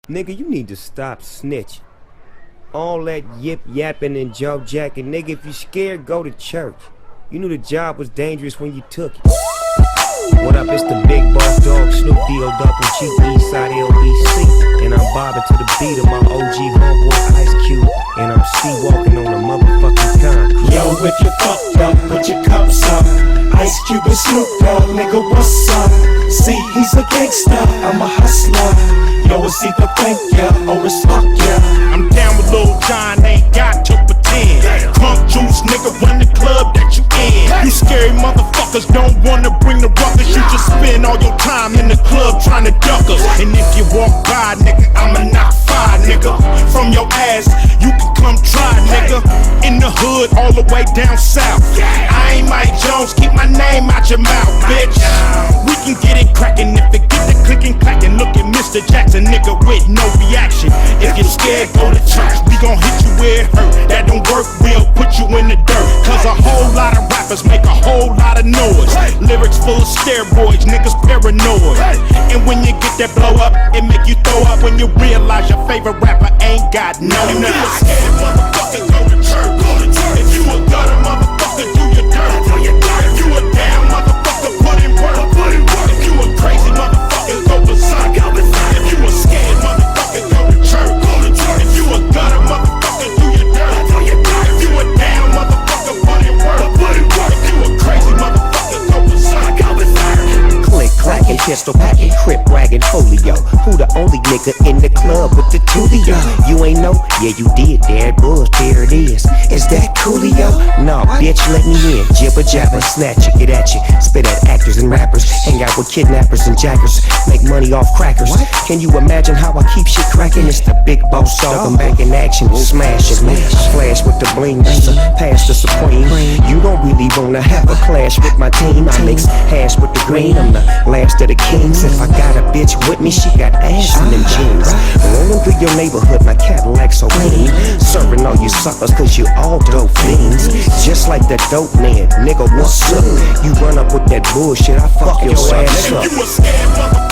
Nigga, you need to stop snitching. All that yip yapping and jaw jacking. Nigga, if you scared, go to church. You knew the job was dangerous when you took it. What up, it's the big boss dog, Snoop D.O. Double G, Eastside LBC. And I'm bobbing to the beat of my OG homeboy Ice Cube. And I'm C-walking on a motherfucking concrete. Yo, if you fucked up, put your cups up. Ice Cube and Snoop Dogg, nigga, what's up? See, he's a gangster, I'm a hustler. Yo, it's either thank ya or it's fuck ya. I'm down with Lil Jon, ain't got to pretend. Punk juice, nigga, run the club that you in. You scary motherfuckers don't wanna bring the ruckus. You just spend all your time in the club trying to duck us. And if you walk by, nigga, I'ma knock fire, nigga. From your ass, you can come try, nigga. In the hood, all the way down south. I ain't Mike Jones, keep my name out your mouth, bitch. We can get it crackin' if it get the clickin' clackin'. Look at Mr. Jackson, nigga, with no reaction. If you're scared, go to church. We gon' hit you where it hurt. That don't work, we'll put you in the dirt. Cause a whole lot of rappers make a whole lot of noise. Lyrics full of steroids, niggas paranoid. And when you get that blow up, it make you throw up when you realize your favorite rapper ain't got no nuts. If you a scared motherfucker, go to church. If you a gutter motherfucker, do your dirt. If you a down motherfucker, put in work. If you a crazy motherfucker, go berserk. If you a scared motherfucker, go to church. If you a gutter motherfucker, do your dirt. If you a down motherfucker, put in work. If you a crazy motherfucker, go berserk. Click, clacking, pistol packing, crip wagging, folio. Who the only nigga in the club with the tulio? You ain't know? Yeah, you did. There it was, there it is. Is that Coolio? No, bitch, let me in. Jibber jabber, snatch it, get at you. Spit at actors and rappers. Hang out with kidnappers and jackers. Make money off crackers. Can you imagine how I keep shit cracking? It's the big boss dog, I'm back in action. Smash it, I flash with the bling. Pass the supreme. You don't really wanna have a clash with my team. I mix hash with the green. I'm the last of the kings. If I got a bitch with me, she got ass in them jeans. Rolling through your neighborhood, my Cadillac so clean. Serving all you suckers cause you all dope fiends. Just like the dope man, nigga, what's up? You run up with that bullshit, I fuck your ass up. You a scared motherfucker.